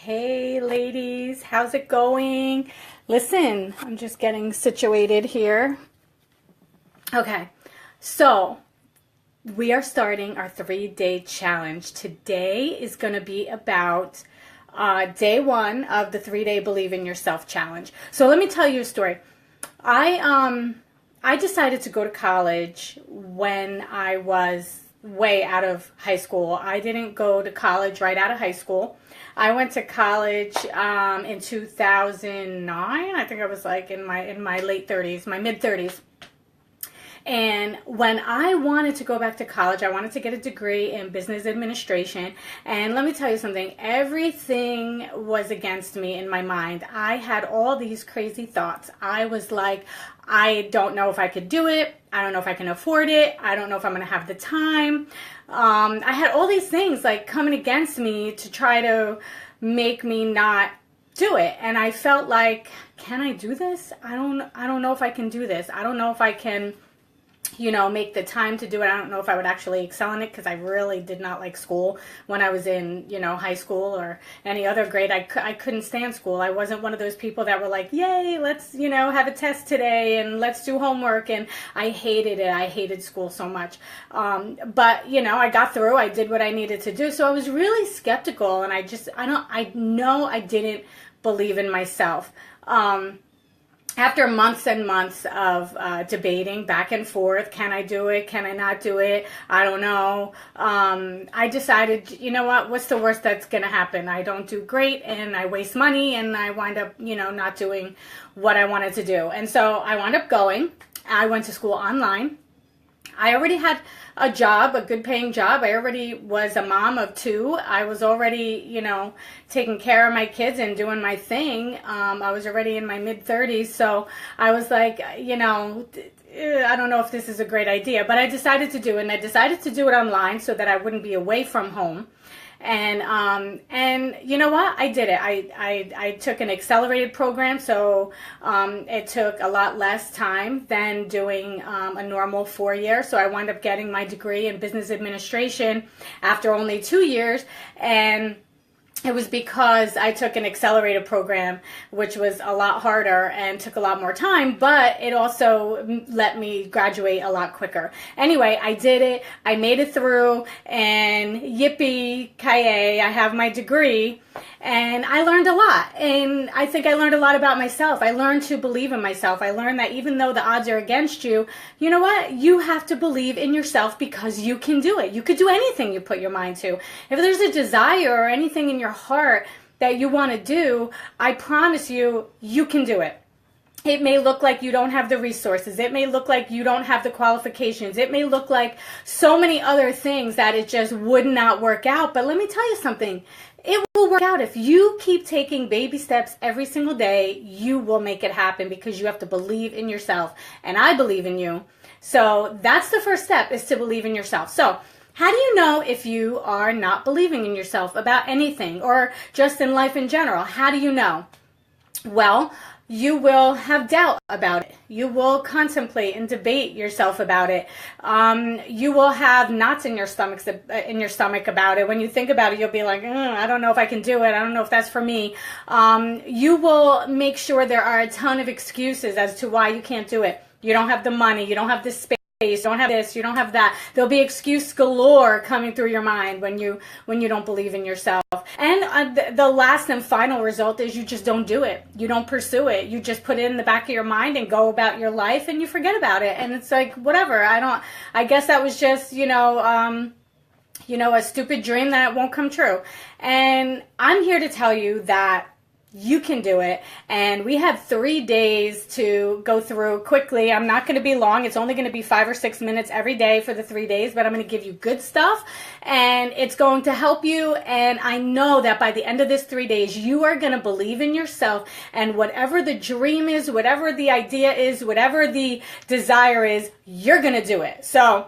Hey ladies, how's it going? Listen, I'm just getting situated here. Okay, so we are starting our 3-day challenge. Today is going to be about day one of the 3-day Believe in Yourself challenge. So let me tell you a story. I decided to go to college when I was way out of high school. I didn't go to college right out of high school. I went to college in 2009. I think I was like in my late 30s, my mid 30s. And when I wanted to go back to college, I wanted to get a degree in business administration. And let me tell you something, everything was against me in my mind. I had all these crazy thoughts. I was like, I don't know if I could do it. I don't know if I can afford it. I don't know if I'm going to have the time. I had all these things like coming against me to try to make me not do it. And I felt like, can I do this? I don't know if I can do this. I don't know if I can make the time to do it. I don't know if I would actually excel in it because I really did not like school when I was in, high school or any other grade. I couldn't stand school. I wasn't one of those people that were like, yay, let's, have a test today and let's do homework. And I hated it. I hated school so much. But, I got through. I did what I needed to do. So I was really skeptical. And I know I didn't believe in myself. After months and months of debating back and forth, can I do it? Can I not do it? I don't know. I decided, what's the worst that's going to happen? I don't do great and I waste money and I wind up, not doing what I wanted to do. And so I wound up going. I went to school online. I already had a job, a good paying job. I already was a mom of 2. I was already, taking care of my kids and doing my thing. I was already in my mid 30s. So I was like, I don't know if this is a great idea, but I decided to do it. And I decided to do it online so that I wouldn't be away from home. And you know what? I did it. I took an accelerated program, so it took a lot less time than doing a normal 4-year. So I wound up getting my degree in business administration after only 2 years, and it was because I took an accelerated program, which was a lot harder and took a lot more time, but it also let me graduate a lot quicker. Anyway, I did it. I made it through, and yippee-ki-yay, I have my degree, and I learned a lot. And I think I learned a lot about myself. I learned to believe in myself. I learned that even though the odds are against you, you know what? You have to believe in yourself because you can do it. You could do anything you put your mind to. If there's a desire or anything in your heart that you want to do, I promise you, you can do it. It may look like you don't have the resources. It may look like you don't have the qualifications. It may look like so many other things that it just would not work out. But let me tell you something. It will work out. If you keep taking baby steps every single day, you will make it happen because you have to believe in yourself. And I believe in you. So that's the first step, is to believe in yourself. So how do you know if you are not believing in yourself about anything or just in life in general? How do you know? Well, you will have doubt about it. You will contemplate and debate yourself about it. You will have knots in your stomach about it. When you think about it, you'll be like, I don't know if I can do it. I don't know if that's for me. You will make sure there are a ton of excuses as to why you can't do it. You don't have the money. You don't have the space. You don't have this, you don't have that. There'll be excuse galore coming through your mind when you don't believe in yourself. And the last and final result is you just don't do it. You don't pursue it. You just put it in the back of your mind and go about your life and you forget about it. And it's like, whatever. I guess that was just, a stupid dream that won't come true. And I'm here to tell you that you can do it. And we have 3 days to go through quickly. I'm not going to be long. It's only going to be 5 or 6 minutes every day for the 3 days, but I'm going to give you good stuff and it's going to help you. And I know that by the end of this 3 days, you are going to believe in yourself, and whatever the dream is, whatever the idea is, whatever the desire is, you're going to do it. So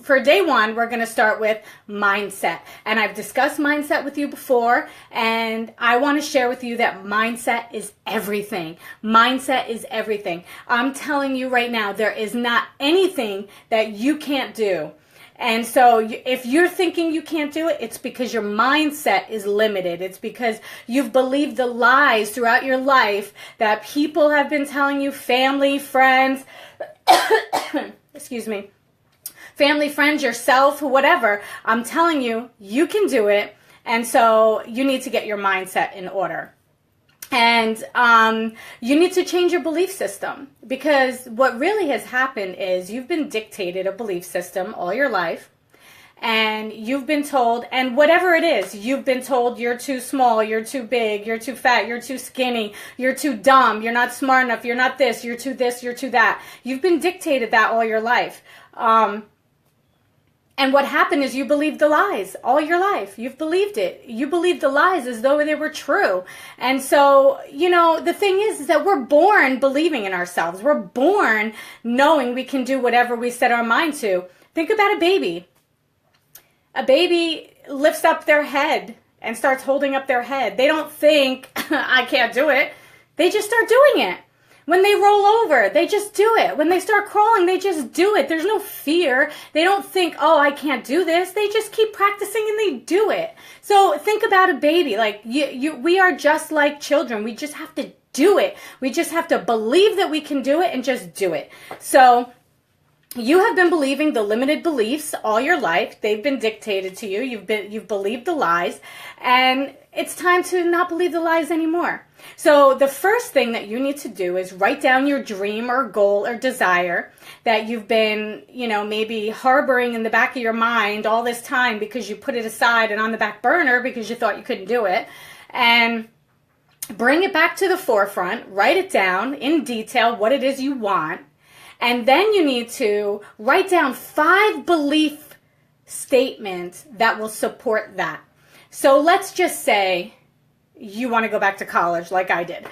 for day one, we're going to start with mindset. And I've discussed mindset with you before, and I want to share with you that mindset is everything. Mindset is everything. I'm telling you right now, there is not anything that you can't do. And so if you're thinking you can't do it, it's because your mindset is limited. It's because you've believed the lies throughout your life that people have been telling you, family, friends, excuse me, family, friends, yourself, whatever. I'm telling you, you can do it. And so you need to get your mindset in order. And you need to change your belief system, because what really has happened is you've been dictated a belief system all your life, and you've been told, and whatever it is, you've been told you're too small, you're too big, you're too fat, you're too skinny, you're too dumb, you're not smart enough, you're not this, you're too that. You've been dictated that all your life. And what happened is you believed the lies all your life. You've believed it. You believed the lies as though they were true. And so, the thing is that we're born believing in ourselves. We're born knowing we can do whatever we set our mind to. Think about a baby. A baby lifts up their head and starts holding up their head. They don't think, I can't do it. They just start doing it. When they roll over, they just do it. When they start crawling, they just do it. There's no fear. They don't think, oh, I can't do this. They just keep practicing and they do it. So think about a baby. Like we are just like children. We just have to do it. We just have to believe that we can do it and just do it. So you have been believing the limited beliefs all your life. They've been dictated to you. You've believed the lies, and it's time to not believe the lies anymore. So the first thing that you need to do is write down your dream or goal or desire that you've been, maybe harboring in the back of your mind all this time because you put it aside and on the back burner because you thought you couldn't do it. And bring it back to the forefront, write it down in detail what it is you want. And then you need to write down 5 belief statements that will support that. So let's just say you want to go back to college like I did.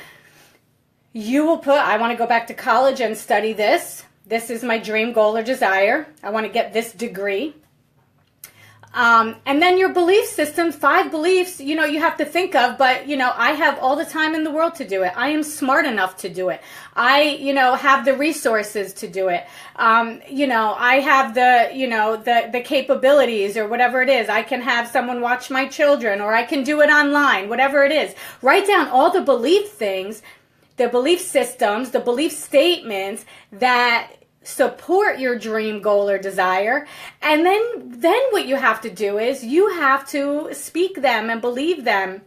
You will put, I want to go back to college and study this. This is my dream, goal, or desire. I want to get this degree. And then your belief system, 5 beliefs, you have to think of, but, I have all the time in the world to do it. I am smart enough to do it. I, have the resources to do it. I have the capabilities or whatever it is. I can have someone watch my children, or I can do it online, whatever it is. Write down all the belief things, the belief systems, the belief statements that support your dream, goal, or desire. And then what you have to do is you have to speak them and believe them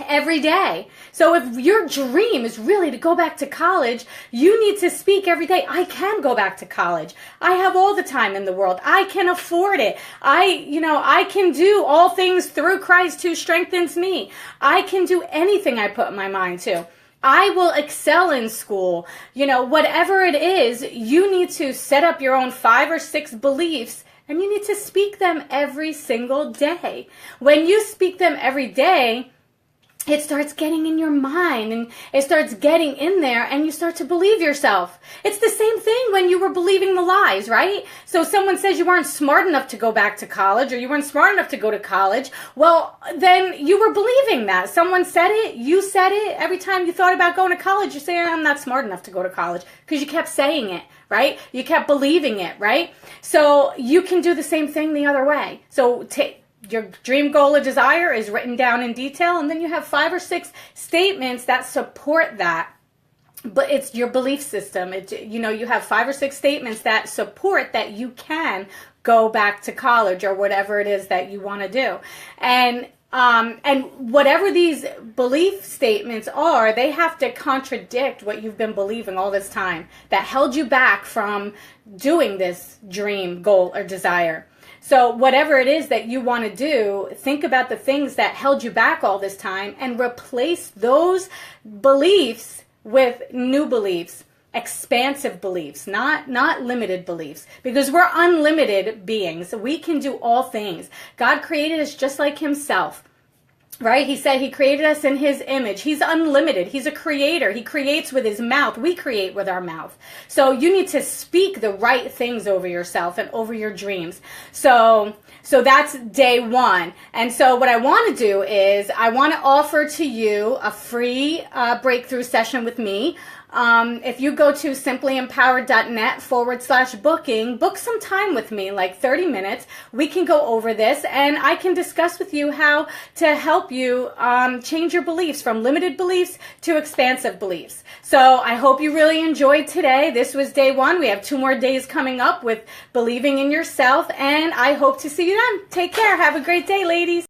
every day. So if your dream is really to go back to college, you need to speak every day. I can go back to college. I have all the time in the world. I can afford it. I can do all things through Christ who strengthens me. I can do anything I put my mind to. I will excel in school. Whatever it is, you need to set up your own 5 or 6 beliefs, and you need to speak them every single day. When you speak them every day, it starts getting in your mind, and it starts getting in there, and you start to believe yourself. It's the same thing when you were believing the lies, right? So someone says you weren't smart enough to go back to college, or you weren't smart enough to go to college. Well, then you were believing that. Someone said it, you said it. Every time you thought about going to college, you're saying, I'm not smart enough to go to college, because you kept saying it, right? You kept believing it, right? So you can do the same thing the other way. So your dream, goal, or desire is written down in detail, and then you have 5 or 6 statements that support that. But it's your belief system. You have 5 or 6 statements that support that you can go back to college or whatever it is that you want to do. And whatever these belief statements are, they have to contradict what you've been believing all this time that held you back from doing this dream, goal, or desire. So whatever it is that you want to do, think about the things that held you back all this time and replace those beliefs with new beliefs, expansive beliefs, not limited beliefs, because we're unlimited beings. We can do all things. God created us just like himself. Right? He said he created us in his image. He's unlimited. He's a creator. He creates with his mouth. We create with our mouth. So you need to speak the right things over yourself and over your dreams. So that's day 1. And so what I want to do is I want to offer to you a free breakthrough session with me. if you go to simplyempowered.net/booking, book some time with me, like 30 minutes. We can go over this and I can discuss with you how to help you change your beliefs from limited beliefs to expansive beliefs. So I hope you really enjoyed today. This was day 1. We have 2 more days coming up with believing in yourself, and I hope to see you then. Take care. Have a great day, ladies.